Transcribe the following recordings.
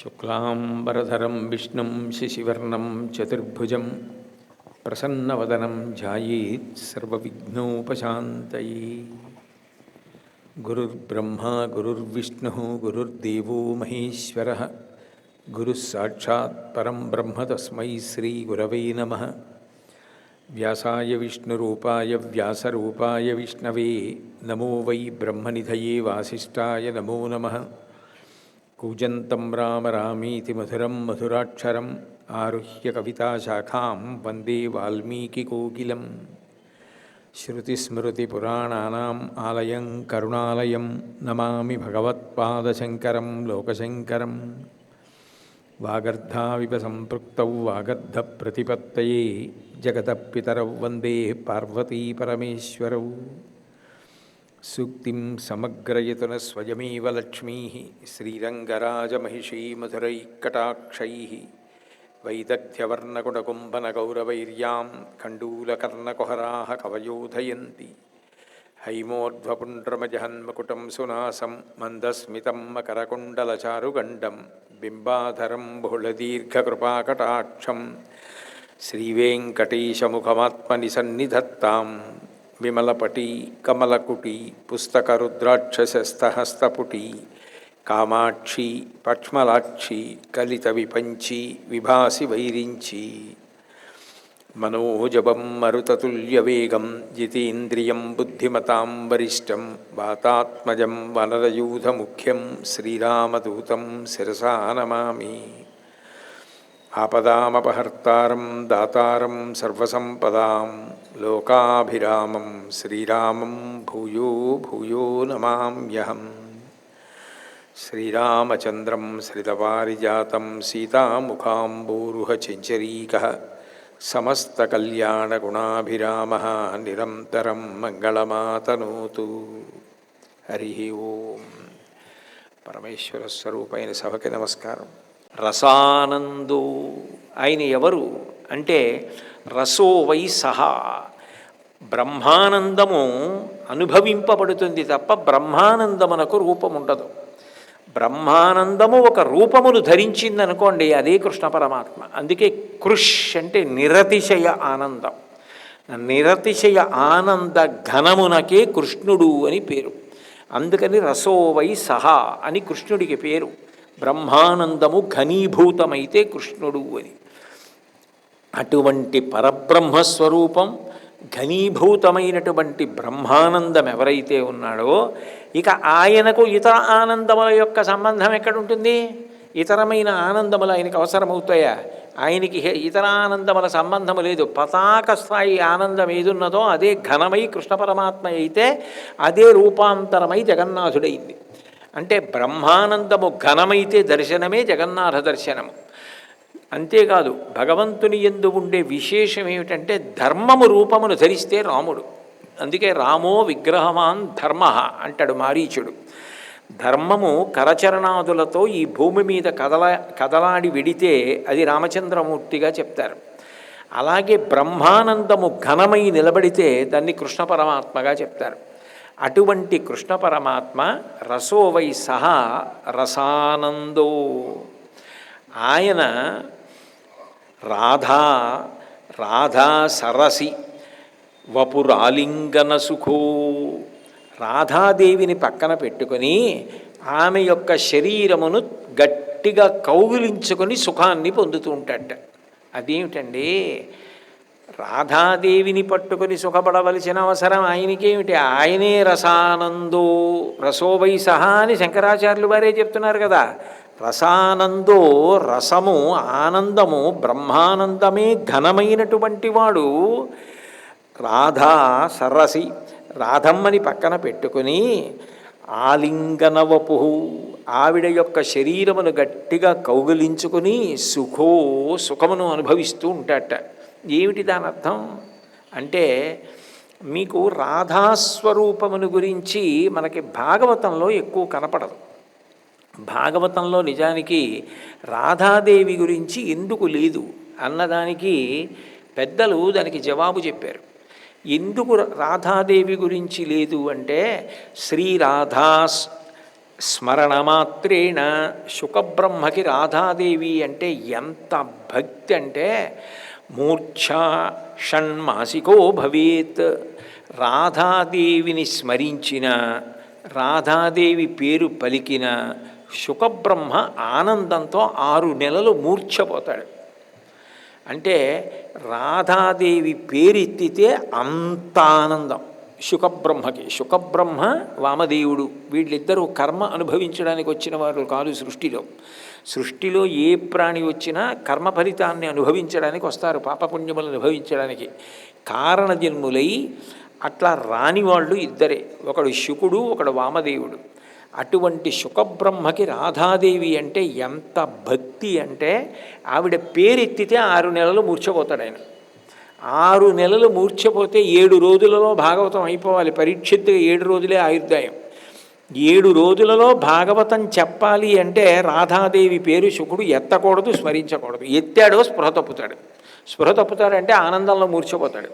శుక్లాంబరధరం విష్ణుం శశివర్ణం చతుర్భుజం ప్రసన్నవదనం ధ్యాయేత్ సర్వవిఘ్నోపశాంతయే. గురుర్బ్రహ్మా గురుర్విష్ణుః గురుర్దేవో మహేశ్వరః గురుః సాక్షాత్ పరం బ్రహ్మ తస్మై శ్రీగురవే నమః. వ్యాసాయ విష్ణురూపాయ వ్యాసరూపాయ విష్ణవే నమో వై బ్రహ్మనిధయే వాసిష్ఠాయ నమో నమః. కూజంతం రామ రామీతి మధురం మధురాక్షరం ఆరుహ్య కవితాశాఖాం వందే వాల్మీకికోకిలం. శృతిస్మృతిపురాణానాం ఆలయం కరుణాలయం నమామి భగవత్పాదశంకరం లోకశంకరం. వాగర్ధావివ సంపృక్తౌ వాగర్ధప్రతిపత్తయే జగతః పితరౌ వందే పార్వతీ పరమేశ్వరౌ. సూక్తిం సమగ్రయతున స్వయమేవ లక్ష్మీః శ్రీరంగరాజమహిషీ మధురైఃకటాక్షైః. వైదగ్ధ్యవర్ణకుడకుంభనగౌరవైర్యాం కండూలకర్ణకుహరాः కవయోధయంతి. హైమోర్ధ్వపుండ్రమజహన్మకుటం సునాసం మందస్మితం మకరకుండలచారుగండం బింబాధరం బహుళదీర్ఘకృపాకటాక్షం. శ్రీవేంకటేశముఖమాత్మనిసన్నిధత్తాం విమలపటీ కమలకుటీ పుస్తకరుద్రాక్షసస్తహస్తపుటీ కామాక్షి పక్ష్మలాక్షి కలిత విపంచి విభాసి వైరించి. మనోజవం మరుతతుల్యవేగం జితేంద్రియం బుద్ధిమతాం వరిష్టం వాతాత్మజం వనరయూధముఖ్యం శ్రీరామదూతం శిరసా నమామి. ఆపదామపహర్తారం దాతారం సర్వసంపదాం లోకాభిరామం శ్రీరామం భూయో భూయో నమామ్యహం. శ్రీరామచంద్రం శ్రితపారిజాతం సీతాముఖాంబోరుహచంచరీకः సమస్తకల్యాణగుణాభిరామः నిరంతరం మంగళమాతనోతు. హరి ఓం. పరమేశ్వర స్వరూపైన సభకి నమస్కారం. రసానందో ఆయన ఎవరు అంటే రసో వై సహా. బ్రహ్మానందము అనుభవింపబడుతుంది తప్ప బ్రహ్మానందమునకు రూపం ఉండదు. బ్రహ్మానందము ఒక రూపమును ధరించిందనుకోండి, అదే కృష్ణ పరమాత్మ. అందుకే కృష్ అంటే నిరతిశయ ఆనందం. నిరతిశయ ఆనంద ఘనమునకే కృష్ణుడు అని పేరు. అందుకని రసో వై సహా అని కృష్ణుడికి పేరు. బ్రహ్మానందము ఘనీభూతమైతే కృష్ణుడు అని. అటువంటి పరబ్రహ్మస్వరూపం ఘనీభూతమైనటువంటి బ్రహ్మానందం ఎవరైతే ఉన్నాడో, ఇక ఆయనకు ఇతర ఆనందముల యొక్క సంబంధం ఎక్కడుంటుంది? ఇతరమైన ఆనందములు ఆయనకు అవసరమవుతాయా? ఆయనకి ఇతర ఆనందముల సంబంధము లేదు. పతాక స్థాయి ఆనందం ఏదున్నదో అదే ఘనమై కృష్ణ పరమాత్మ అయితే అదే రూపాంతరమై జగన్నాథుడైంది. అంటే బ్రహ్మానందము ఘనమైతే దర్శనమే జగన్నాథ దర్శనము. అంతేకాదు, భగవంతుని యందు ఉండే విశేషం ఏమిటంటే ధర్మము రూపమును ధరిస్తే రాముడు. అందుకే రామో విగ్రహవాన్ ధర్మ అంటాడు మారీచుడు. ధర్మము కరచరణాదులతో ఈ భూమి మీద కదలాడి విడితే అది రామచంద్రమూర్తిగా చెప్తారు. అలాగే బ్రహ్మానందము ఘనమై నిలబడితే దాన్ని కృష్ణ పరమాత్మగా చెప్తారు. అటువంటి కృష్ణ పరమాత్మ రసో వై సహా రసానందో. ఆయన రాధా సరసి వపురాలింగన సుఖో. రాధాదేవిని పక్కన పెట్టుకొని ఆమె యొక్క శరీరమును గట్టిగా కౌగిలించుకొని సుఖాన్ని పొందుతూ ఉంటాడట. అదేమిటండి, రాధాదేవిని పట్టుకొని సుఖపడవలసిన అవసరం ఆయనకేమిటి? ఆయనే రసానందో. రసో వై సహా అని శంకరాచార్యులు వారే చెప్తున్నారు కదా. రసానందో, రసము ఆనందము బ్రహ్మానందమే ఘనమైనటువంటి వాడు. రాధా సరసి, రాధమ్మని పక్కన పెట్టుకుని ఆలింగనవపు, ఆవిడ యొక్క శరీరమును గట్టిగా కౌగిలించుకుని సుఖమును అనుభవిస్తూ ఉంటాడట. ఏమిటి దాని అర్థం అంటే, మీకు రాధాస్వరూపమును గురించి మనకి భాగవతంలో ఎక్కువ కనపడదు. భాగవతంలో నిజానికి రాధాదేవి గురించి ఎందుకు లేదు అన్నదానికి పెద్దలు దానికి జవాబు చెప్పారు. ఎందుకు రాధాదేవి గురించి లేదు అంటే, స్మరణమాత్రేణ శుకబ్రహ్మకి రాధాదేవి అంటే ఎంత భక్తి అంటే మూర్ఛా షణ్మాసికో భవేత్. రాధాదేవిని స్మరించిన, రాధాదేవి పేరు పలికిన శుకబ్రహ్మ ఆనందంతో 6 నెలలు మూర్ఛపోతాడు. అంటే రాధాదేవి పేరెత్తితే అంత ఆనందం శుకబ్రహ్మకి. శుకబ్రహ్మ వామదేవుడు వీళ్ళిద్దరూ కర్మ అనుభవించడానికి వచ్చిన వారు కాదు సృష్టిలో. సృష్టిలో ఏ ప్రాణి వచ్చినా కర్మ ఫలితాన్ని అనుభవించడానికి వస్తారు, పాపపుణ్యములు అనుభవించడానికి. కారణజన్ములై అట్లా రాని వాళ్ళు ఇద్దరే, ఒకడు శుకుడు, ఒకడు వామదేవుడు. అటువంటి శుకబ్రహ్మకి రాధాదేవి అంటే ఎంత భక్తి అంటే ఆవిడ పేరెత్తితే 6 నెలలు మూర్ఛపోతాడు ఆయన. 6 నెలలు మూర్ఛపోతే 7 రోజులలో భాగవతం అయిపోవాలి. పరీక్షిత్తుగా 7 రోజులే ఆయుర్దాయం. 7 రోజులలో భాగవతం చెప్పాలి అంటే రాధాదేవి పేరు శుకుడు ఎత్తకూడదు, స్మరించకూడదు. ఎత్తాడో స్పృహ తప్పుతాడు. స్పృహ తప్పుతాడంటే ఆనందంలో మూర్ఛపోతాడు.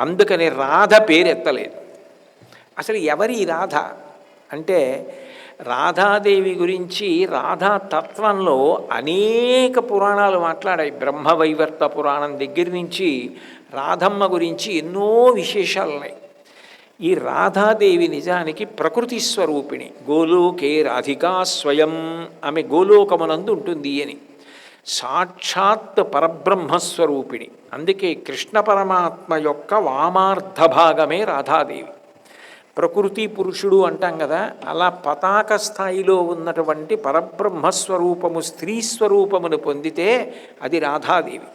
అందుకని రాధ పేరు ఎత్తలేదు. అసలు ఎవరి రాధ అంటే రాధాదేవి గురించి రాధా తత్వంలో అనేక పురాణాలు మాట్లాడాయి. బ్రహ్మవైవర్త పురాణం దగ్గర నుంచి రాధమ్మ గురించి ఎన్నో విశేషాలు ఉన్నాయి. ఈ రాధాదేవి నిజానికి ప్రకృతి స్వరూపిణి. గోలోకే రాధికా స్వయం, ఆమె గోలోకమునందు ఉంటుంది అని. సాక్షాత్ పరబ్రహ్మస్వరూపిణి. అందుకే కృష్ణ పరమాత్మ యొక్క వామార్ధ భాగమే రాధాదేవి. ప్రకృతి పురుషుడు అంటాం కదా, అలా పతాక స్థాయిలో ఉన్నటువంటి పరబ్రహ్మస్వరూపము స్త్రీ స్వరూపమును పొందితే అది రాధాదేవి.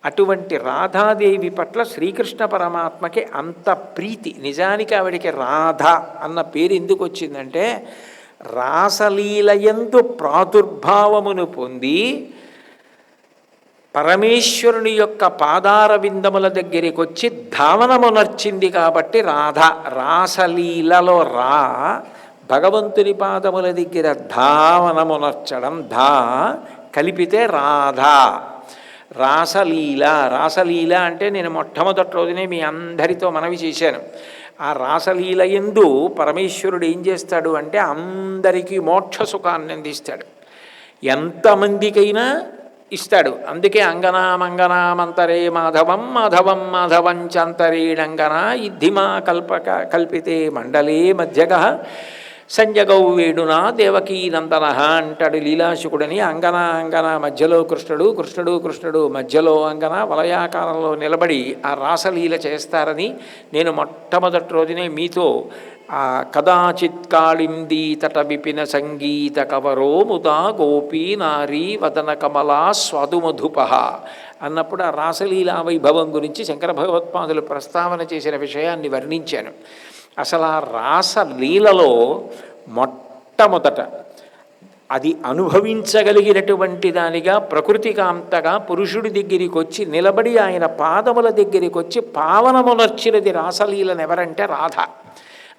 అటువంటి రాధాదేవి పట్ల శ్రీకృష్ణ పరమాత్మకి అంత ప్రీతి. నిజానికి ఆవిడికి రాధ అన్న పేరు ఎందుకు వచ్చిందంటే రాసలీలయందు ప్రాదుర్భావమును పొంది పరమేశ్వరుని యొక్క పాదార విందముల దగ్గరికి వచ్చి ధావనమునర్చింది కాబట్టి రాధ. రాసలీలలో రా, భగవంతుని పాదముల దగ్గర ధావనమునర్చడం, ధా కలిపితే రాధ. రాసలీల, రాసలీల అంటే నేను మొట్టమొదటి రోజునే మీ అందరితో మనవి చేశాను. ఆ రాసలీల యందు పరమేశ్వరుడు ఏం చేస్తాడు అంటే అందరికీ మోక్ష సుఖాన్ని అందిస్తాడు, ఎంతమందికైనా ఇస్తాడు. అందుకే అంగనామంగనామంతరే మాధవం మాధవం మాధవం చంతరేణంగన ఇద్ధిమా కల్పితే మండలే మధ్యగ సంజగౌ వేడునా దేవకీ నందన అంటాడు లీలాశుకుడని. అంగన మధ్యలో కృష్ణుడు, కృష్ణుడు మధ్యలో అంగన వలయాకారంలో నిలబడి ఆ రాసలీల చేస్తారని నేను మొట్టమొదటి రోజునే మీతో ఆ కదాచిత్ కాళిందీ తట విపిన సంగీత కవరో ముదా గోపీ నారీ వదన కమలా స్వాదుమధుప అన్నప్పుడు ఆ రాసలీలా వైభవం గురించి శంకర భగవత్పాదులు ప్రస్తావన చేసిన విషయాన్ని వర్ణించాను. అసలు ఆ రాసలీలలో మొట్టమొదట అది అనుభవించగలిగినటువంటి దానిగా ప్రకృతికాంతగా పురుషుడి దగ్గరికి వచ్చి నిలబడి ఆయన పాదముల దగ్గరికి వచ్చి పావనమునర్చినది రాసలీలను ఎవరంటే రాధ.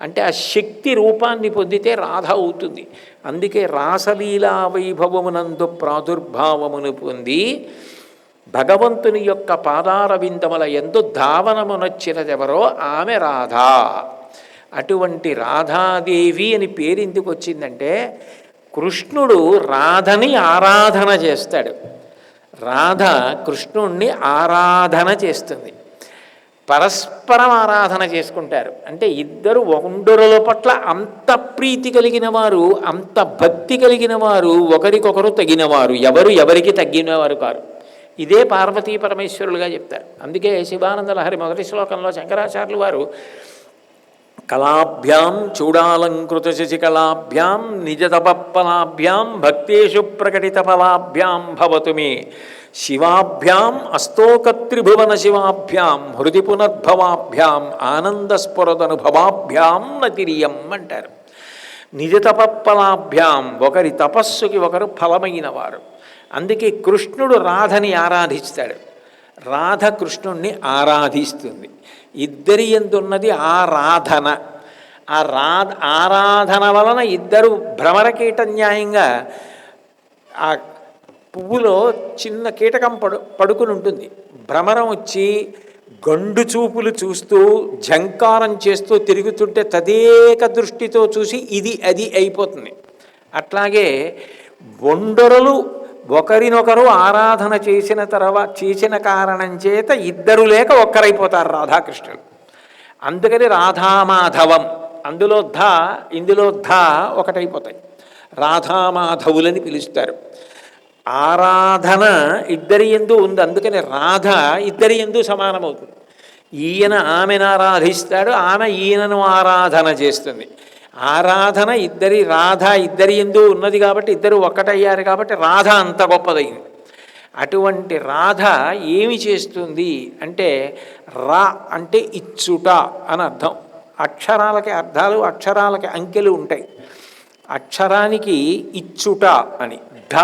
అంటే ఆ శక్తి రూపాన్ని పొందితే రాధ అవుతుంది. అందుకే రాసలీలా వైభవమునందు ప్రాదుర్భావమును పొంది భగవంతుని యొక్క పాదార విందముల యందు ధావనమునొచ్చినదెవరో ఆమె రాధ. అటువంటి రాధాదేవి అని పేరు ఎందుకు వచ్చిందంటే కృష్ణుడు రాధని ఆరాధన చేస్తాడు, రాధ కృష్ణుణ్ణి ఆరాధన చేస్తుంది. పరస్పరం ఆరాధన చేసుకుంటారు. అంటే ఇద్దరు ఒండరుల పట్ల అంత ప్రీతి కలిగిన వారు, అంత భక్తి కలిగిన వారు, ఒకరికొకరు తగినవారు, ఎవరు ఎవరికి తగ్గినవారు కారు. ఇదే పార్వతీ పరమేశ్వరులుగా చెప్తారు. అందుకే శివానంద లహరి మొదటి శ్లోకంలో శంకరాచార్యులు వారు కళాభ్యాం చూడాలంకృత శశికళాభ్యాం నిజతపఫలాభ్యాం భక్తేషు ప్రకటిత ఫలాభ్యాం భవతు మే శివాభ్యాం అస్తోకత్రిభువన శివాభ్యాం హృది పునర్భవాభ్యాం ఆనందస్ఫురదనుభవాభ్యాం నతిరియం అంటారు. నిజతపఫలాభ్యాం, ఒకరి తపస్సుకి ఒకరు ఫలమైన వారు. అందుకే కృష్ణుడు రాధని ఆరాధిస్తాడు, రాధ కృష్ణుణ్ణి ఆరాధిస్తుంది. ఇద్దరి ఎందున్నది ఆరాధన. ఆరాధన వలన ఇద్దరు భ్రమరకీట న్యాయంగా ఆ పువ్వులో చిన్న కీటకం పడుకుని ఉంటుంది. భ్రమరం వచ్చి గండు చూపులు చూస్తూ ఝంకారం చేస్తూ తిరుగుతుంటే తదేక దృష్టితో చూసి ఇది అది అయిపోతుంది. అట్లాగే బొండరులు ఒకరినొకరు ఆరాధన చేసిన కారణం చేత ఇద్దరు లేక ఒక్కరైపోతారు రాధాకృష్ణులు. అందుకని రాధామాధవం, అందులో ధ ఇందులో ధ ఒకటైపోతాయి, రాధామాధవులని పిలుస్తారు. ఆరాధన ఇద్దరి యందు ఉంది, అందుకని రాధ ఇద్దరి యందు సమానమవుతుంది. ఈయన ఆమెను ఆరాధిస్తాడు, ఆమె ఈయనను ఆరాధన చేస్తుంది. ఆరాధన రాధ ఇద్దరి యందు ఉన్నది కాబట్టి ఇద్దరు ఒక్కటయ్యారు కాబట్టి రాధ అంత గొప్పదైంది. అటువంటి రాధ ఏమి చేస్తుంది అంటే, రా అంటే ఇచ్చుట అని అర్థం. అక్షరాలకి అర్థాలు, అక్షరాలకి అంకెలు ఉంటాయి. అక్షరానికి ఇచ్చుట అని, ధ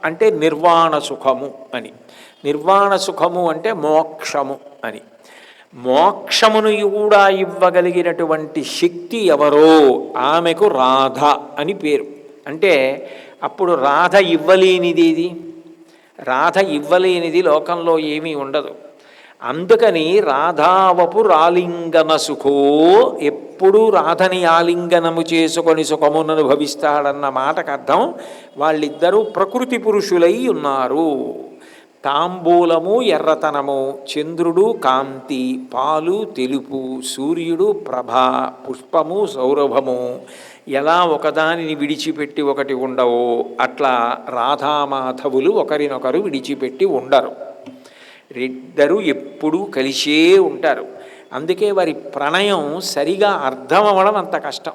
అంటే నిర్వాణ సుఖము అని, నిర్వాణ సుఖము అంటే మోక్షము అని. మోక్షమును కూడా ఇవ్వగలిగినటువంటి శక్తి ఎవరో ఆమెకు రాధ అని పేరు. అంటే అప్పుడు రాధ ఇవ్వలేనిది, రాధ ఇవ్వలేనిది లోకంలో ఏమీ ఉండదు. అందుకని రాధావపు రాలింగన సుఖో, ఎప్పుడూ రాధని ఆలింగనము చేసుకొని సుఖమును అనుభవిస్తాడన్న మాటకు అర్థం వాళ్ళిద్దరూ ప్రకృతి పురుషులై ఉన్నారు. తాంబూలము ఎర్రతనము, చంద్రుడు కాంతి, పాలు తెలుపు, సూర్యుడు ప్రభ, పుష్పము సౌరభము ఎలా ఒకదానిని విడిచిపెట్టి ఒకటి ఉండవో అట్లా రాధామాధవులు ఒకరినొకరు విడిచిపెట్టి ఉండరు. ఇద్దరు ఎప్పుడూ కలిసే ఉంటారు. అందుకే వారి ప్రణయం సరిగా అర్థం అవ్వడం అంత కష్టం.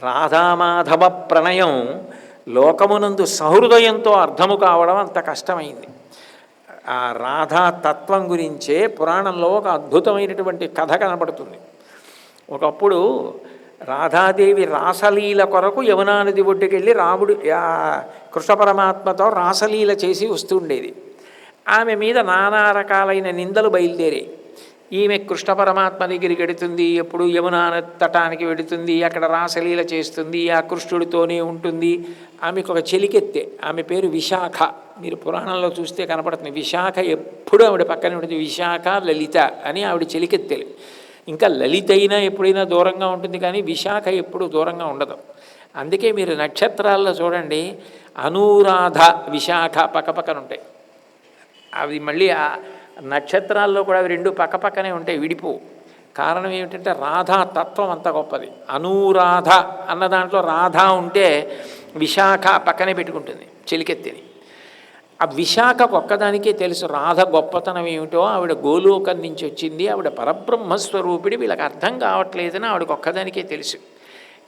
రాధామాధవ ప్రణయం లోకమునందు సహృదయంతో అర్థము కావడం అంత కష్టమైంది. ఆ రాధా తత్వం గురించే పురాణంలో ఒక అద్భుతమైనటువంటి కథ కనపడుతుంది. ఒకప్పుడు రాధాదేవి రాసలీల కొరకు యమునా నది ఒడ్డుకెళ్ళి కృష్ణ పరమాత్మతో రాసలీల చేసి వస్తుండేది. ఆమె మీద నానా రకాలైన నిందలు బయలుదేరాయి. ఈమె కృష్ణ పరమాత్మ దగ్గరికి వెడుతుంది, ఎప్పుడు యమునా తటానికి వెడుతుంది, అక్కడ రాసలీల చేస్తుంది, ఆ కృష్ణుడితోనే ఉంటుంది. ఆమెకు ఒక చెలికెత్తే, ఆమె పేరు విశాఖ. మీరు పురాణంలో చూస్తే కనపడుతుంది. విశాఖ ఎప్పుడు ఆవిడ పక్కనే ఉంటుంది. విశాఖ లలిత అని ఆవిడ చెలికెత్తేలు. ఇంకా లలిత అయినా ఎప్పుడైనా దూరంగా ఉంటుంది, కానీ విశాఖ ఎప్పుడు దూరంగా ఉండదు. అందుకే మీరు నక్షత్రాల్లో చూడండి, అనురాధ విశాఖ పక్కపక్కన ఉంటాయి. అవి మళ్ళీ ఆ నక్షత్రాల్లో కూడా అవి రెండు పక్కపక్కనే ఉంటాయి, విడిపో. కారణం ఏమిటంటే రాధా తత్వం అంత గొప్పది. అనురాధ అన్న దాంట్లో రాధ ఉంటే విశాఖ పక్కనే పెట్టుకుంటుంది చెలికెత్తిని. ఆ విశాఖకు ఒక్కదానికే తెలుసు రాధ గొప్పతనం ఏమిటో. ఆవిడ గోలోకం నుంచి వచ్చింది, ఆవిడ పరబ్రహ్మస్వరూపిడి, వీళ్ళకి అర్థం కావట్లేదని ఆవిడకి ఒక్కదానికే తెలుసు.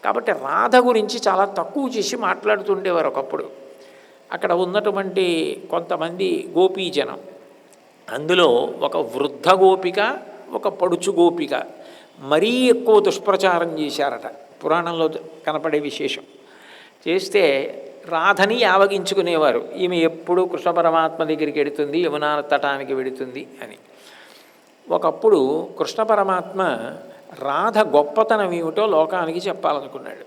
కాబట్టి రాధ గురించి చాలా తక్కువ చేసి మాట్లాడుతుండేవారు ఒకప్పుడు. అక్కడ ఉన్నటువంటి కొంతమంది గోపీజనం, అందులో ఒక వృద్ధ గోపిక, ఒక పడుచు గోపిక మరీ ఎక్కువ దుష్ప్రచారం చేశారట. పురాణంలో కనపడే విశేషం. చేస్తే రాధని యావగించుకునేవారు. ఈమె ఎప్పుడూ కృష్ణ పరమాత్మ దగ్గరికి వెడుతుంది, యమునా తటానికి వెడుతుంది అని. ఒకప్పుడు కృష్ణ పరమాత్మ రాధ గొప్పతనం ఏమిటో లోకానికి చెప్పాలనుకున్నాడు.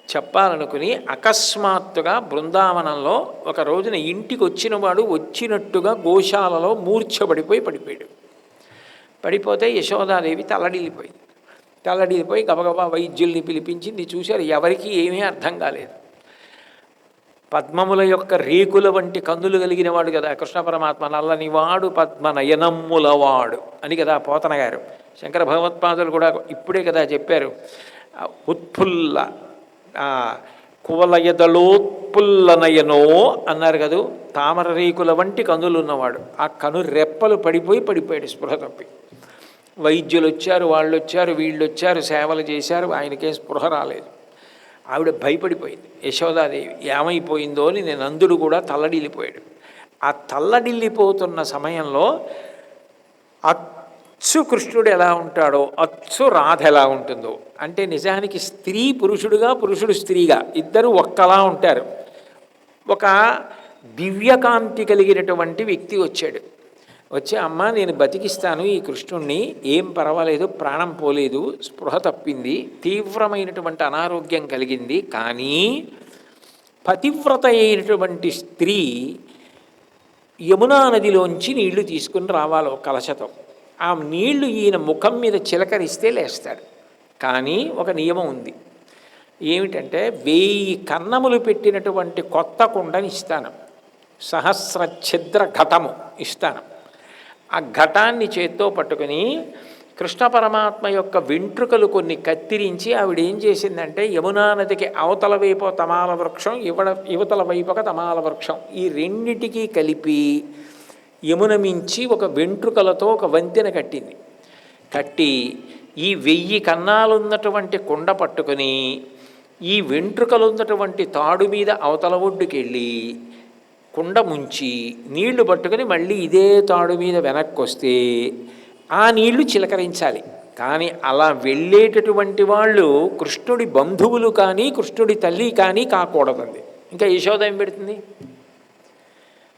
చెప్పాలనుకుని అకస్మాత్తుగా బృందావనంలో ఒక రోజున ఇంటికి వచ్చినవాడు వచ్చినట్టుగా గోశాలలో పడిపోయాడు. పడిపోతే యశోదాదేవి తల్లడిల్లిపోయి గబగబా వైద్యుల్ని పిలిపించింది. చూశారు, ఎవరికి ఏమీ అర్థం కాలేదు. పద్మముల యొక్క రేకుల వంటి కన్నులు కలిగిన వాడు కదా కృష్ణ పరమాత్మ. నల్లనివాడు పద్మనయనమ్ములవాడు అని కదా పోతన గారు. శంకర భగవత్పాదులు కూడా ఇప్పుడే కదా చెప్పారు. ఉత్ఫుల్ల కువలయదలోత్పుల్లనయనో అన్నారు కదా. తామర రేకుల వంటి కన్నులు ఉన్నవాడు. ఆ కను రెప్పలు పడిపోయాడు స్పృహ తప్పి. వైద్యులు వచ్చారు, వాళ్ళు వచ్చారు, వీళ్ళు వచ్చారు, సేవలు చేశారు, ఆయనకేం స్పృహ రాలేదు. ఆవిడ భయపడిపోయింది. యశోదాదేవి ఏమైపోయిందో అని నందుడు కూడా తల్లడిల్లిపోయాడు. ఆ తల్లడిల్లిపోతున్న సమయంలో అచ్చు కృష్ణుడు ఎలా ఉంటాడో అచ్చు రాధ ఎలా ఉంటుందో, అంటే నిజానికి స్త్రీ పురుషుడుగా, పురుషుడు స్త్రీగా ఇద్దరు ఒక్కలా ఉంటారు. ఒక దివ్యకాంతి కలిగినటువంటి వ్యక్తి వచ్చాడు. వచ్చి, అమ్మ నేను బతికిస్తాను ఈ కృష్ణుణ్ణి, ఏం పర్వాలేదు, ప్రాణం పోలేదు, స్పృహ తప్పింది, తీవ్రమైనటువంటి అనారోగ్యం కలిగింది, కానీ పతివ్రత అయినటువంటి స్త్రీ యమునా నదిలోంచి నీళ్లు తీసుకుని రావాలి ఒక కలశతో. ఆ నీళ్లు ఈయన ముఖం మీద చిలకరిస్తే లేస్తాడు. కానీ ఒక నియమం ఉంది, ఏమిటంటే 1000 కన్నములు పెట్టినటువంటి కొత్త కుండని ఇస్తాను, సహస్ర ఛిద్ర ఘటము ఇస్తాను. ఆ ఘటాన్ని చేత్తో పట్టుకుని కృష్ణ పరమాత్మ యొక్క వెంట్రుకలు కొన్ని కత్తిరించి ఆవిడ ఏం చేసిందంటే యమునా నదికి అవతల వైపు తమాల వృక్షం, యువతల వైపుక తమాల వృక్షం, ఈ రెండిటికీ కలిపి యమున మించి ఒక వెంట్రుకలతో ఒక వంతెన కట్టింది. కట్టి ఈ 1000 కన్నాలున్నటువంటి కుండ పట్టుకుని ఈ వెంట్రుకలున్నటువంటి తాడు మీద అవతల ఒడ్డుకెళ్ళి కుండ ముంచి నీళ్లు పట్టుకుని మళ్ళీ ఇదే తాడు మీద వెనక్కి వస్తే ఆ నీళ్లు చిలకరించాలి. కానీ అలా వెళ్ళేటటువంటి వాళ్ళు కృష్ణుడి బంధువులు కానీ కృష్ణుడి తల్లి కానీ కాకూడదండి. ఇంకా యశోద ఏం పెడుతుంది?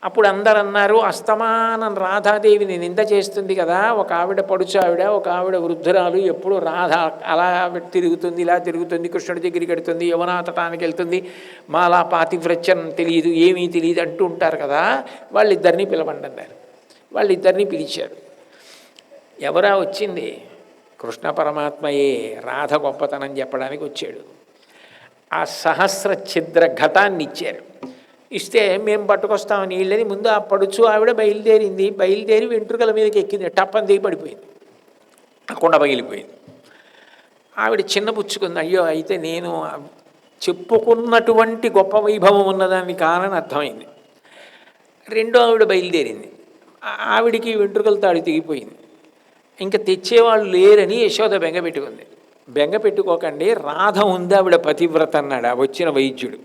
అప్పుడు అందరు అన్నారు, అస్తమానం రాధాదేవిని నింద చేస్తుంది కదా, ఒక ఆవిడ పడుచు ఆవిడ, ఒక ఆవిడ వృద్ధురాలు, ఎప్పుడు రాధ అలా తిరుగుతుంది, ఇలా తిరుగుతుంది, కృష్ణుడి దగ్గరికి వెడుతుంది, యమునా తటానికి వెళ్తుంది, మాలా పాతివ్రత్యం తెలియదు, ఏమీ తెలియదు అంటూ ఉంటారు కదా, వాళ్ళిద్దరినీ పిలవండి అన్నారు. వాళ్ళిద్దరినీ పిలిచారు. ఎవరా వచ్చింది? కృష్ణ పరమాత్మయే రాధ గొప్పతనం చెప్పడానికి వచ్చాడు. ఆ సహస్ర ఛిద్ర ఘటాన్ని ఇచ్చారు. ఇస్తే మేము పట్టుకొస్తాం నీళ్ళని ముందు ఆ పడుచు ఆవిడ బయలుదేరి వెంట్రుకల మీదకి ఎక్కింది, టప్పని దిగి పడిపోయింది, ఆ కుండ పగిలిపోయింది. ఆవిడ చిన్నపుచ్చుకుంది, అయ్యో అయితే నేను చెప్పుకున్నటువంటి గొప్ప వైభవం ఉన్నదాన్ని కానని అర్థమైంది. రెండో ఆవిడ బయలుదేరింది, ఆవిడికి వెంట్రుకల తాడి తెగిపోయింది. ఇంకా తెచ్చేవాళ్ళు లేరని యశోద బెంగ పెట్టుకుంది. బెంగ పెట్టుకోకండి, రాధ ఉంది, ఆవిడ పతివ్రత అన్నాడు ఆ వచ్చిన వైద్యుడు.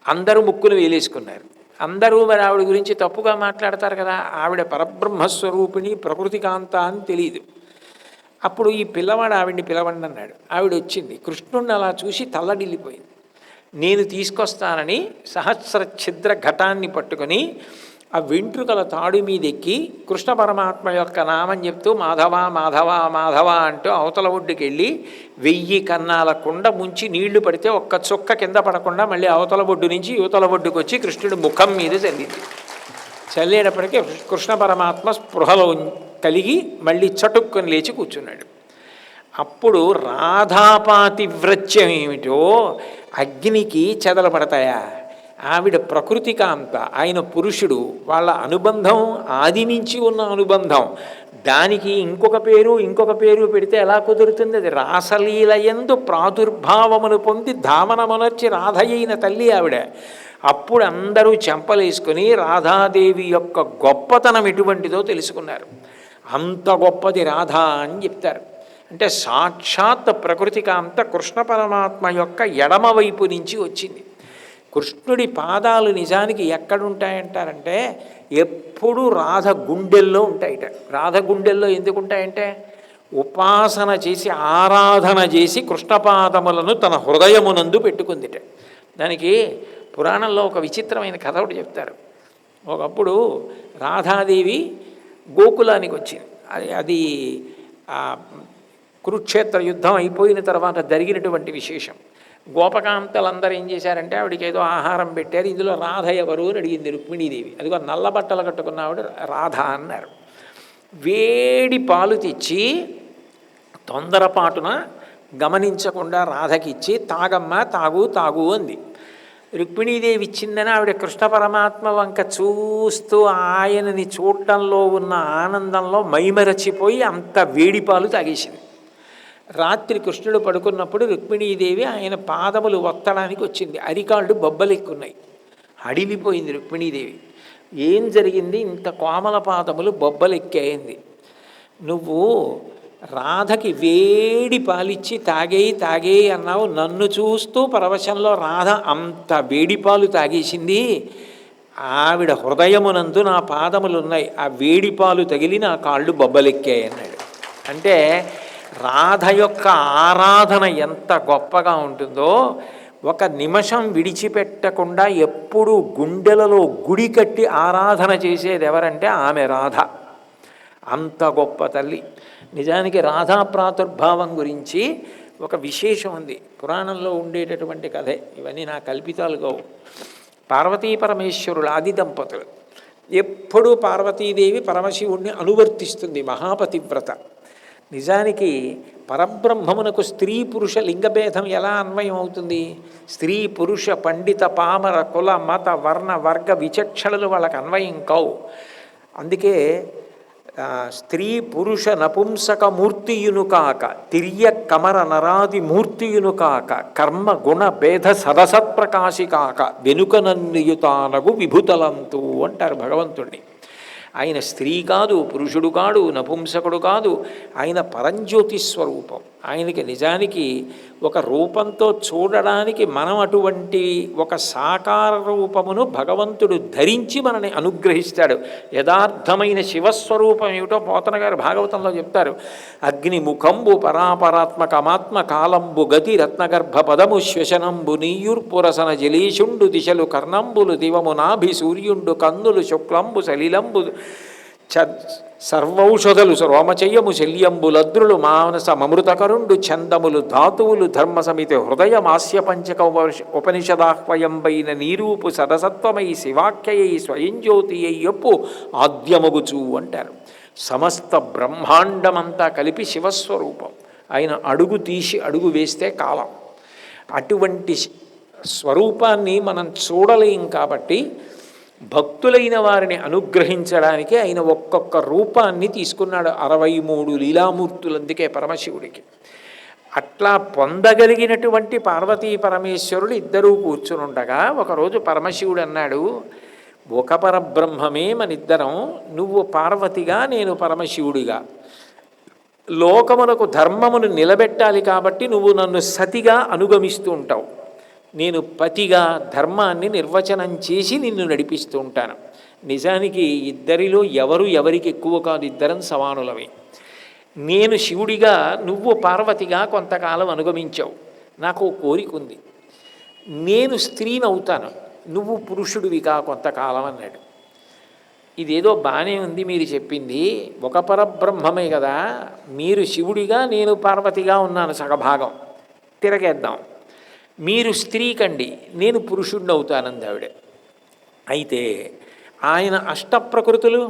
అందరూ ముక్కును వేలేసుకున్నారు. అందరూ మరి ఆవిడ గురించి తప్పుగా మాట్లాడతారు కదా, ఆవిడ పరబ్రహ్మస్వరూపిణి ప్రకృతి కాంత అని తెలియదు. అప్పుడు ఈ పిల్లవాడు ఆవిడ్ని పిలవండి అన్నాడు. ఆవిడ వచ్చింది, కృష్ణుడిని అలా చూసి తల్లడిల్లిపోయింది. నేను తీసుకొస్తానని సహస్ర ఛిద్ర ఘటాన్ని పట్టుకొని ఆ వెంట్రుకల తాడు మీదెక్కి కృష్ణ పరమాత్మ యొక్క నామం చెప్తూ మాధవ మాధవ మాధవ అంటూ అవతల ఒడ్డుకి వెళ్ళి 1000 కన్నాల కుండ ముంచి నీళ్లు పడితే ఒక్క చుక్క కింద పడకుండా మళ్ళీ అవతల ఒడ్డు నుంచి యువతల ఒడ్డుకు వచ్చి కృష్ణుడి ముఖం మీద చల్లింది. చల్లేటప్పటికీ కృష్ణ పరమాత్మ స్పృహలో కలిగి మళ్ళీ చటుక్కుని లేచి కూర్చున్నాడు. అప్పుడు రాధాపాతివ్రత్యం ఏమిటో అగ్నికి చెదలు పడతాయా? ఆవిడ ప్రకృతి కాంత, ఆయన పురుషుడు, వాళ్ళ అనుబంధం ఆది నుంచి ఉన్న అనుబంధం, దానికి ఇంకొక పేరు పెడితే ఎలా కుదురుతుంది? అది రాసలీలయందు ప్రాదుర్భావమును పొంది ధామనమునర్చి రాధయైన తల్లి ఆవిడ. అప్పుడు అందరూ చెంపలేసుకొని రాధాదేవి యొక్క గొప్పతనం ఎటువంటిదో తెలుసుకున్నారు. అంత గొప్పది రాధ అని చెప్తారు. అంటే సాక్షాత్ ప్రకృతి కాంత కృష్ణ పరమాత్మ యొక్క ఎడమ వైపు నుంచి వచ్చింది. కృష్ణుడి పాదాలు నిజానికి ఎక్కడుంటాయంటారంటే ఎప్పుడు రాధ గుండెల్లో ఉంటాయిట. రాధ గుండెల్లో ఎందుకు ఉంటాయంటే ఉపాసన చేసి ఆరాధన చేసి కృష్ణపాదములను తన హృదయమునందు పెట్టుకుందిట. దానికి పురాణంలో ఒక విచిత్రమైన కథ ఒకటి చెప్తారు. ఒకప్పుడు రాధాదేవి గోకులానికి వచ్చింది. అది కురుక్షేత్ర యుద్ధం అయిపోయిన తర్వాత జరిగినటువంటి విశేషం. గోపకాంతలందరూ ఏం చేశారంటే ఆవిడకి ఏదో ఆహారం పెట్టారు. ఇందులో రాధ ఎవరు అని అడిగింది రుక్మిణీదేవి. అదిగో నల్ల బట్టలు కట్టుకున్న ఆవిడ రాధ అన్నారు. వేడి పాలు తెచ్చి తొందరపాటున గమనించకుండా రాధకిచ్చి తాగమ్మ తాగు అంది. రుక్మిణీదేవి ఇచ్చిందని ఆవిడ కృష్ణ పరమాత్మ వంక చూస్తూ ఆయనని చూడటంలో ఉన్న ఆనందంలో మైమరచిపోయి అంత వేడి పాలు తాగేసింది. రాత్రి కృష్ణుడు పడుకున్నప్పుడు రుక్మిణీదేవి ఆయన పాదములు ఒత్తడానికి వచ్చింది. అరికాళ్ళు బొబ్బలెక్కున్నాయి. అడిలిపోయింది రుక్మిణీదేవి. ఏం జరిగింది? ఇంత కోమల పాదములు బొబ్బలెక్కాయింది. నువ్వు రాధకి వేడి పాలిచ్చి తాగేయి అన్నావు, నన్ను చూస్తూ పరవశంలో రాధ అంత వేడి పాలు తాగేసింది. ఆవిడ హృదయమునందు నా పాదములున్నాయి, ఆ వేడి పాలు తగిలి నా కాళ్ళు బొబ్బలెక్కాయి అన్నాడు. అంటే రాధ యొక్క ఆరాధన ఎంత గొప్పగా ఉంటుందో, ఒక నిమిషం విడిచిపెట్టకుండా ఎప్పుడూ గుండెలలో గుడి కట్టి ఆరాధన చేసేది ఎవరంటే ఆమె రాధ. అంత గొప్ప తల్లి. నిజానికి రాధా ప్రాదుర్భావం గురించి ఒక విశేషం ఉంది. పురాణంలో ఉండేటటువంటి కథే, ఇవన్నీ నా కల్పితాలు కావు. పార్వతీ పరమేశ్వరుల ఆది దంపతులు. ఎప్పుడూ పార్వతీదేవి పరమశివుణ్ణి అనువర్తిస్తుంది, మహాపతివ్రత. నిజానికి పరబ్రహ్మమునకు స్త్రీ పురుష లింగభేదం ఎలా అన్వయం అవుతుంది? స్త్రీ పురుష పండిత పామర కుల మత వర్ణ వర్గ విచక్షణలు వాళ్ళకి అన్వయం కావు. అందుకే స్త్రీ పురుష నపుంసక మూర్తియును కాక తిర్య కమర నరాది మూర్తియును కాక కర్మ గుణ భేద సదసత్ప్రకాశి కాక వెనుకనన్నియుతానగు విభుతలంతు అంటారు భగవంతుడిని. ఆయన స్త్రీ కాదు, పురుషుడు కాడు, నపుంసకుడు కాదు, ఆయన పరంజ్యోతి స్వరూపం. ఆయనకి నిజానికి ఒక రూపంతో చూడడానికి మనం అటువంటి ఒక సాకార రూపమును భగవంతుడు ధరించి మనని అనుగ్రహిస్తాడు. యథార్థమైన శివస్వరూపం ఏమిటో పోతన గారు భాగవతంలో చెప్తారు. అగ్నిముఖంబు పరాపరాత్మకమాత్మ కాలంబు గతి రత్నగర్భ పదము శ్వశనంబు నీయుర్పురసన జలీషుండు దిశలు కర్ణంబులు దివము నాభి సూర్యుండు కందులు శుక్లంబు సలిలంబు సర్వౌషధులు రోమచయ్యము శల్యంబులద్రులు మానస మమృతకరుండు ఛందములు ధాతువులు ధర్మ సమితి హృదయ మాస్య పంచక ఉపనిషదాహ్వయంబైన నీరూపు సదసత్వమై శివాఖ్యయై స్వయం జ్యోతి అయ్యప్పు ఆద్యమగుచు అంటారు. సమస్త బ్రహ్మాండమంతా కలిపి శివస్వరూపం. ఆయన అడుగు తీసి అడుగు వేస్తే కాలం. అటువంటి స్వరూపాన్ని మనం చూడలేం కాబట్టి భక్తులైన వారిని అనుగ్రహించడానికి ఆయన ఒక్కొక్క రూపాన్ని తీసుకున్నాడు. 63 లీలామూర్తులు అందుకే పరమశివుడికి. అట్లా పొందగలిగినటువంటి పార్వతీ పరమేశ్వరుడు ఇద్దరూ కూర్చునుండగా ఒకరోజు పరమశివుడు అన్నాడు, ఒక పరబ్రహ్మమే మనిద్దరం, నువ్వు పార్వతిగా నేను పరమశివుడిగా. లోకమునకు ధర్మమును నిలబెట్టాలి కాబట్టి నువ్వు నన్ను సతిగా అనుగమిస్తూ ఉంటావు, నేను పతిగా ధర్మాన్ని నిర్వచనం చేసి నిన్ను నడిపిస్తూ ఉంటాను. నిజానికి ఇద్దరిలో ఎవరికి ఎక్కువ కాదు, ఇద్దరం సమానులమే. నేను శివుడిగా, నువ్వు పార్వతిగా కొంతకాలం అనుగమించావు. నాకు కోరిక ఉంది, నేను స్త్రీని అవుతాను, నువ్వు పురుషుడివిగా కొంతకాలం అన్నాడు. ఇదేదో బాగానే ఉంది మీరు చెప్పింది, ఒక పరబ్రహ్మమే కదా, మీరు శివుడిగా నేను పార్వతిగా ఉన్నాను సగభాగం, తిరగేద్దాం. మీరు స్త్రీ కండి, నేను పురుషుడిని అవుతానంది ఆవిడ. అయితే ఆయన అష్టప్రకృతులు,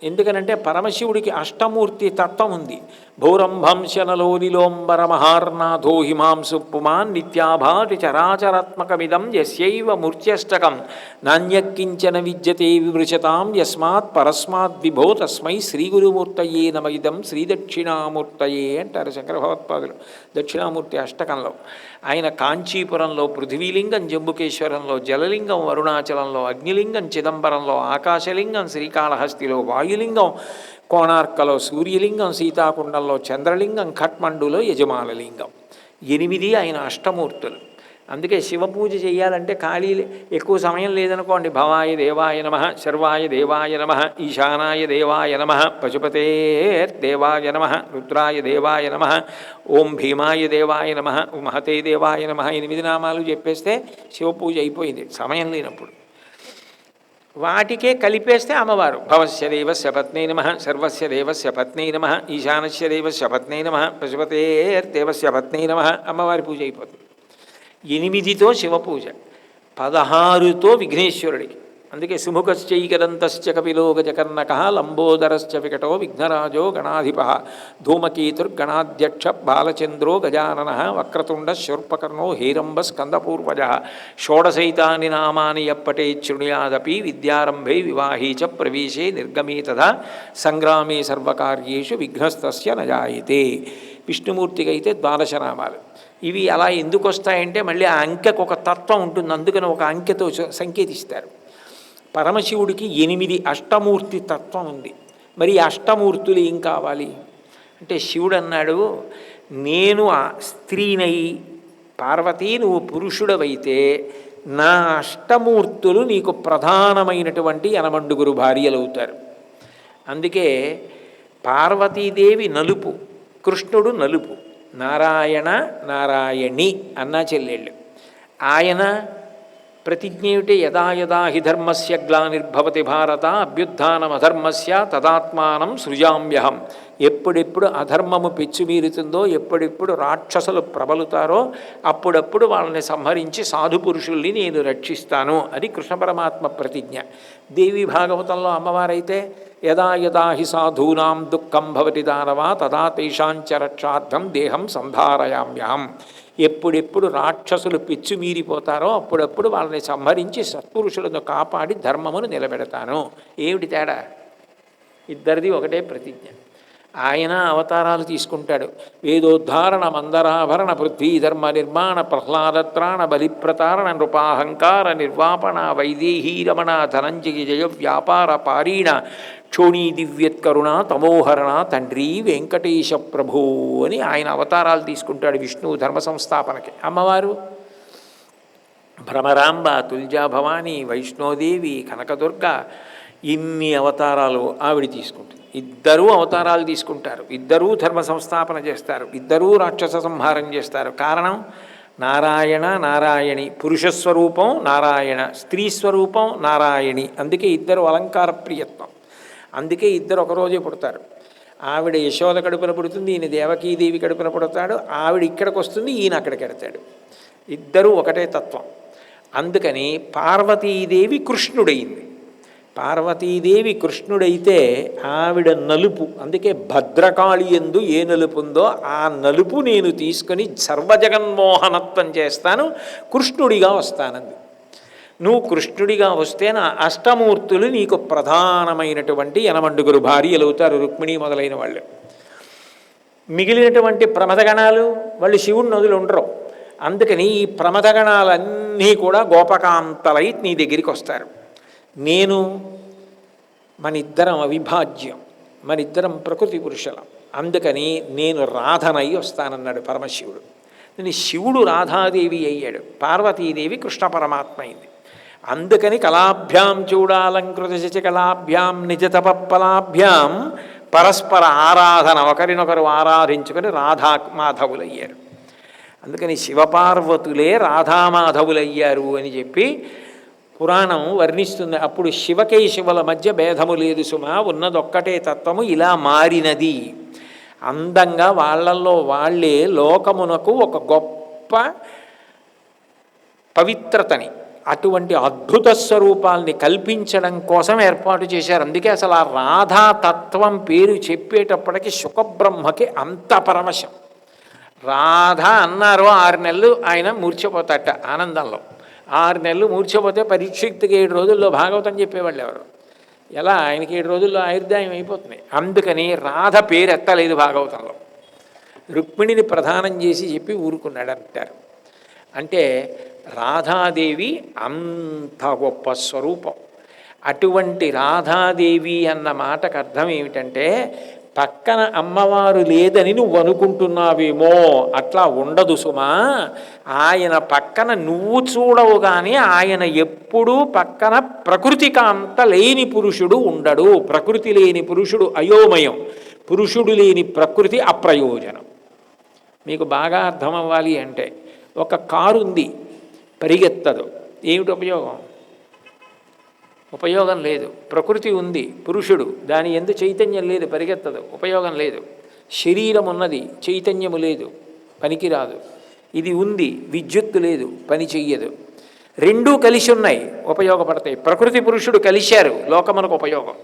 ఎందుకనంటే పరమశివుడికి అష్టమూర్తి తత్వం ఉంది. భౌరంభంశనలో నిలోంబర మహార్నాథో హిమాంసు పుమాన్ నిత్యాభాతి చరాచరాత్మకమిదం యస్యైవ మూర్త్యష్టకం నాణ్యకించన విద్యతే విమృశతాం యస్మాత్ పరస్మాత్ విభో తస్మై శ్రీ గురుమూర్తయే నమ ఇదం శ్రీ దక్షిణామూర్తయే అంటారు శంకర భగవత్పాదులు దక్షిణామూర్తి అష్టకంలో. ఆయన కాంచీపురంలో పృథ్వీలింగం, జంబుకేశ్వరంలో జలలింగం, అరుణాచలంలో అగ్నిలింగం, చిదంబరంలో ఆకాశలింగం, శ్రీకాళహస్తిలో వాయులింగం, కోణార్కలో సూర్యలింగం, సీతాకుండంలో చంద్రలింగం, ఖట్మండులో యజమానలింగం. 8 ఆయన అష్టమూర్తులు. అందుకే శివపూజ చేయాలంటే ఖాళీ ఎక్కువ సమయం లేదనుకోండి, భవాయ దేవాయ నమః, శర్వాయ దేవాయ నమః, ఈశానాయ దేవాయ నమః, పశుపతేర్దేవాయ నమః, రుద్రాయ దేవాయ నమః, ఓం భీమాయ దేవాయ నమః, మహతే దేవాయ నమః 8 నామాలు చెప్పేస్తే శివపూజ అయిపోయింది సమయం లేనప్పుడు. వాటికే కలిపేస్తే అమ్మవారు భవస్య దేవస్య పత్నే నమః, సర్వస్య దేవస్య పత్నే నమః, ఈశానస్య దేవస్య పత్నే నమః, పశుపతేర్దేవస్య పత్నే నమః, అమ్మవారి పూజ అయిపోతుంది. 8తో శివపూజ, 16తో విఘ్నేశ్వరుడికి. అందుకే సుముఖశ్చైకదంతశ్చ కపిలో గజకర్ణక లంబోదరశ్చ వికటో విఘ్నరాజో గణాధిప ధూమకేతుర్గణాధ్యక్ష బాలచంద్రో గజానన వక్రతుండ శూర్పకర్ణో హేరంబ స్కందపూర్వజ షోడశైతాని నామాని యప్పటే శృణుయాదపి విద్యారంభే వివాహే చ ప్రవేశే నిర్గమే తథా సంగ్రామే సర్వకార్యేషు విఘ్నస్తస్య నజాయతే. విష్ణుమూర్తికి అయితే 12 నామాలు. ఇవి అలా ఎందుకు వస్తాయంటే మళ్ళీ ఆ అంకెకు ఒక తత్వం ఉంటుంది, అందుకని ఒక అంకెతో సంకేతిస్తారు. పరమశివుడికి 8 అష్టమూర్తి తత్వం ఉంది. మరి అష్టమూర్తులు ఏం కావాలి అంటే శివుడు అన్నాడు, నేను స్త్రీనై పార్వతీ నువ్వు పురుషుడవైతే నా అష్టమూర్తులు నీకు ప్రధానమైనటువంటి 80 భార్యలు అవుతారు. అందుకే పార్వతీదేవి నలుపు, కృష్ణుడు నలుపు, నారాయణ నారాయణి అన్నా చెల్లెళ్ళు. ఆయన ప్రతిజ్ఞ ఏమిటి? యదా యదా హి ధర్మస్య గ్లానిర్భవతి భారత అభ్యుత్థానమధర్మస్య తదాత్మానం సృజామ్యహం ఎప్పుడెప్పుడు అధర్మము పెచ్చుమీరుతుందో, ఎప్పుడెప్పుడు రాక్షసులు ప్రబలుతారో అప్పుడప్పుడు వాళ్ళని సంహరించి సాధు పురుషుల్ని నేను రక్షిస్తాను అని కృష్ణ పరమాత్మ ప్రతిజ్ఞ. దేవి భాగవతంలో అమ్మవారైతే యదా యదా హి సాధూనాం దుఃఖం భవతి దానవ తదా తేషాంచ రక్షార్థం దేహం సంధారయామ్యహం. ఎప్పుడెప్పుడు రాక్షసులు పిచ్చుమీరిపోతారో అప్పుడప్పుడు వాళ్ళని సంహరించి సత్పురుషులను కాపాడి ధర్మమును నిలబెడతాను. ఏమిటి తేడా? ఇద్దరిది ఒకటే ప్రతిజ్ఞ. ఆయన అవతారాలు తీసుకుంటాడు. వేదోద్ధారణ మందరాభరణ పృథ్వీ ధర్మ నిర్మాణ ప్రహ్లాదత్రాణ బలిప్రతారణ నృపాహంకార నిర్వాపణ వైదేహీ రమణ ధనంజయ జయ వ్యాపార పారీణ క్షోణీ దివ్యత్కరుణ తమోహరణ తండ్రి వెంకటేశ ప్రభు అని ఆయన అవతారాలు తీసుకుంటాడు విష్ణువు ధర్మ సంస్థాపనకి. అమ్మవారు భ్రమరాంబ, తుల్జా భవాని, వైష్ణోదేవి, కనకదుర్గ, ఇన్ని అవతారాలు ఆవిడ తీసుకుంటుంది. ఇద్దరూ అవతారాలు తీసుకుంటారు, ఇద్దరూ ధర్మ సంస్థాపన చేస్తారు, ఇద్దరూ రాక్షస సంహారం చేస్తారు. కారణం నారాయణ నారాయణి. పురుషస్వరూపం నారాయణ, స్త్రీ స్వరూపం నారాయణి. అందుకే ఇద్దరు అలంకార ప్రియత్వం. అందుకే ఇద్దరు ఒకరోజే పుడతారు. ఆవిడ యశోద కడుపున పుడుతుంది, ఈయన దేవకీదేవి కడుపున పుడతాడు. ఆవిడ ఇక్కడికి వస్తుంది, ఈయన అక్కడికి వెడతాడు. ఇద్దరూ ఒకటే తత్వం. అందుకని పార్వతీదేవి కృష్ణుడయింది. పార్వతీదేవి కృష్ణుడైతే ఆవిడ నలుపు. అందుకే భద్రకాళి యందు ఏ నలుపు ఉందో ఆ నలుపు నేను తీసుకొని సర్వజగన్మోహనత్వం చేస్తాను, కృష్ణుడిగా వస్తానంది. నువ్వు కృష్ణుడిగా వస్తే నా అష్టమూర్తులు నీకు ప్రధానమైనటువంటి 80 భార్యలు అవుతారు, రుక్మిణి మొదలైన వాళ్ళు. మిగిలినటువంటి ప్రమదగణాలు వాళ్ళు శివుడిని నదులు ఉండరు. అందుకని ఈ ప్రమదగణాలన్నీ కూడా గోపకాంతలై నీ దగ్గరికి వస్తారు. నేను మనిద్దరం అవిభాజ్యం, మనిద్దరం ప్రకృతి పురుషులం. అందుకని నేను రాధనై వస్తానన్నాడు పరమశివుడు. నేను శివుడు రాధాదేవి అయ్యాడు, పార్వతీదేవి కృష్ణ పరమాత్మ అయింది. అందుకని కళాభ్యాం చూడాలంకృత శశికళాభ్యాం నిజతపప్పలాభ్యాం పరస్పర ఆరాధన, ఒకరినొకరు ఆరాధించుకొని రాధా మాధవులయ్యారు. అందుకని శివపార్వతులే రాధామాధవులయ్యారు అని చెప్పి పురాణం వర్ణిస్తుంది. అప్పుడు శివకేశవుల మధ్య భేదము లేదు సుమా, ఉన్నదొక్కటే తత్వము, ఇలా మారినది. అందంగా వాళ్ళల్లో వాళ్ళే లోకమునకు ఒక గొప్ప పవిత్రతని, అటువంటి అద్భుత స్వరూపాల్ని కల్పించడం కోసం ఏర్పాటు చేశారు. అందుకే అసలు ఆ రాధాతత్వం పేరు చెప్పేటప్పటికి శుకబ్రహ్మకి అంత పరమశం. రాధ అన్నారు 6 నెలలు ఆయన మూర్ఛపోతాట ఆనందంలో. 6 నెలలు మూర్ఛపోతే పరీక్షిక్తికి 7 రోజుల్లో భాగవతం చెప్పేవాళ్ళు ఎవరు? ఎలా? ఆయనకి 7 రోజుల్లో ఆయుర్దాయం అయిపోతుంది. అందుకని రాధ పేరు ఎత్తలేదు భాగవతంలో. రుక్మిణిని ప్రధానం చేసి చెప్పి ఊరుకున్నాడు అంటారు. అంటే రాధాదేవి అంత గొప్ప స్వరూపం. అటువంటి రాధాదేవి అన్న మాటకు అర్థం ఏమిటంటే పక్కన అమ్మవారు లేదని నువ్వు అనుకుంటున్నావేమో, అట్లా ఉండదు సుమా. ఆయన పక్కన నువ్వు చూడవు కానీ ఆయన ఎప్పుడూ పక్కన ప్రకృతి కాంత లేని పురుషుడు ఉండడు. ప్రకృతి లేని పురుషుడు అయోమయం, పురుషుడు లేని ప్రకృతి అప్రయోజనం. మీకు బాగా అర్థం అవ్వాలి అంటే, ఒక కారు ఉంది, పరిగెత్తదు, ఏమిటి ఉపయోగం? ఉపయోగం లేదు. ప్రకృతి ఉంది, పురుషుడు, దాని ఎందు చైతన్యం లేదు, పరిగెత్తదు, ఉపయోగం లేదు. శరీరం ఉన్నది, చైతన్యము లేదు, పనికిరాదు. ఇది ఉంది, విద్యుత్తు లేదు, పని చెయ్యదు. రెండూ కలిసి ఉన్నాయి, ఉపయోగపడతాయి. ప్రకృతి పురుషుడు కలిశారు, లోకమునకు ఉపయోగం.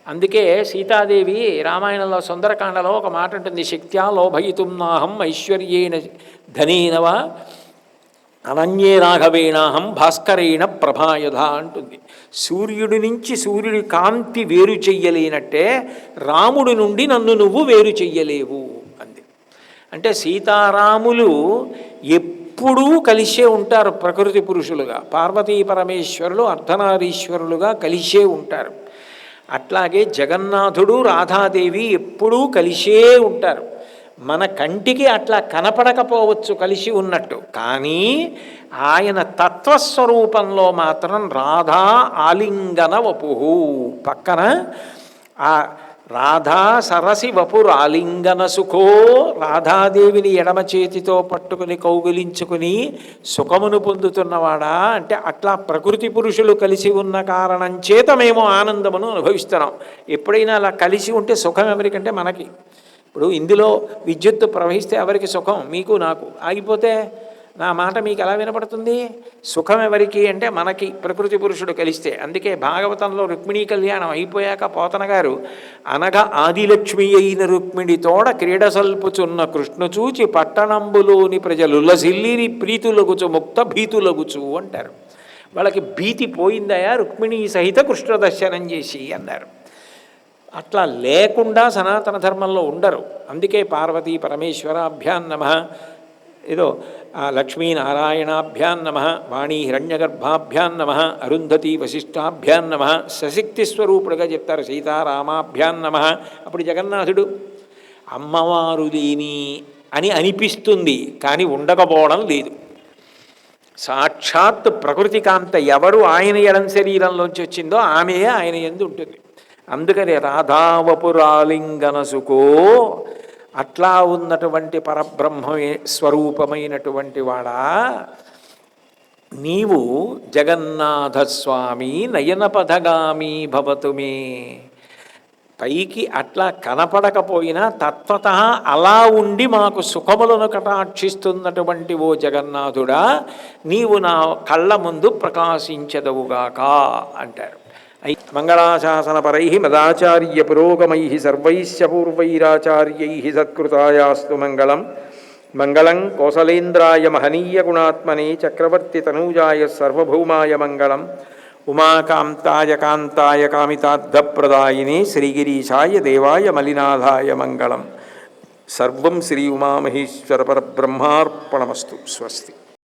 అందుకే సీతాదేవి రామాయణంలో సుందరకాండలో ఒక మాట ఉంటుంది, శక్త్యా లోభయితుం నాహం ఐశ్వర్యేణ ధనేనవా అనన్యే రాఘవేణాహం భాస్కరేణ ప్రభాయధ అంటుంది. సూర్యుడి నుంచి సూర్యుడి కాంతి వేరు చెయ్యలేనట్టే రాముడి నుండి నన్ను నువ్వు వేరు చెయ్యలేవు అంది. అంటే సీతారాములు ఎప్పుడూ కలిసే ఉంటారు ప్రకృతి పురుషులుగా, పార్వతీ పరమేశ్వరులు అర్ధనారీశ్వరులుగా కలిసే ఉంటారు. అట్లాగే జగన్నాథుడు రాధాదేవి ఎప్పుడూ కలిసే ఉంటారు. మన కంటికి అట్లా కనపడకపోవచ్చు కలిసి ఉన్నట్టు, కానీ ఆయన తత్వస్వరూపంలో మాత్రం రాధా ఆలింగన వపుహు, పక్కన ఆ రాధా సరసి వపురాలింగన సుఖో, రాధాదేవిని ఎడమ చేతితో పట్టుకుని కౌగిలించుకుని సుఖమును పొందుతున్నవాడా అంటే అట్లా ప్రకృతి పురుషులు కలిసి ఉన్న కారణం చేత మేము ఆనందమును అనుభవిస్తున్నాం. ఎప్పుడైనా అలా కలిసి ఉంటే సుఖం ఎవరికంటే మనకి. ఇప్పుడు ఇందులో విద్యుత్తు ప్రవహిస్తే ఎవరికి సుఖం? మీకు నాకు. ఆగిపోతే నా మాట మీకు ఎలా వినపడుతుంది? సుఖం ఎవరికి అంటే మనకి, ప్రకృతి పురుషుడు కలిస్తే. అందుకే భాగవతంలో రుక్మిణీ కళ్యాణం అయిపోయాక పోతన గారు అనగా ఆదిలక్ష్మి అయిన రుక్మిణితోడ క్రీడ సల్పుచున్న కృష్ణ చూచి పట్టణంబులోని ప్రజలు లసిల్లిరి ప్రీతులగుచు ముక్త భీతులగుచు అంటారు. వాళ్ళకి భీతి పోయిందయా రుక్మిణీ సహిత కృష్ణ దర్శనం చేసి అన్నారు. అట్లా లేకుండా సనాతన ధర్మంలో ఉండరు. అందుకే పార్వతీ పరమేశ్వరాభ్యాం నమః, ఏదో లక్ష్మీనారాయణాభ్యాం నమః, వాణీ హిరణ్యగర్భాభ్యాం నమః, అరుంధతి వశిష్టాభ్యాం నమః, సశక్తి స్వరూపుడుగా చెప్తారు సీతారామాభ్యాం నమః. అప్పుడు జగన్నాథుడు అమ్మవారు లేని అని అనిపిస్తుంది, కానీ ఉండకపోవడం లేదు. సాక్షాత్ ప్రకృతి కాంత ఎవరు ఆయన ఎడం శరీరంలోంచి వచ్చిందో ఆమె ఆయన యందు ఉంటుంది. అందుకని రాధావపురాలింగన సుఖో, అట్లా ఉన్నటువంటి పరబ్రహ్మ స్వరూపమైనటువంటి వాడా నీవు జగన్నాథస్వామి నయనపథగామి భవతుమే. పైకి అట్లా కనపడకపోయినా తత్వత అలా ఉండి మాకు సుఖములను కటాక్షిస్తున్నటువంటి ఓ జగన్నాథుడా, నీవు నా కళ్ళ ముందు ప్రకాశించదవుగాక అంటారు. మంగళాశాసనపరై మదాచార్య పురోగమై సర్వైశ్చ పూర్వైరాచార్యై సత్కృతాయాస్తు మంగళం. మంగళం కోసలేంద్రాయ మహనీయ గుణాత్మనే చక్రవర్తి తనూజాయ సర్వభౌమాయ మంగళం. ఉమాకాంతాయ కాంతాయ కామితార్థప్రదాయినే శ్రీగిరీశాయ దేవాయ మలినాథాయ మంగళం. సర్వం శ్రీ ఉమామహేశ్వర పరబ్రహ్మార్పణమస్తు. స్వస్తి.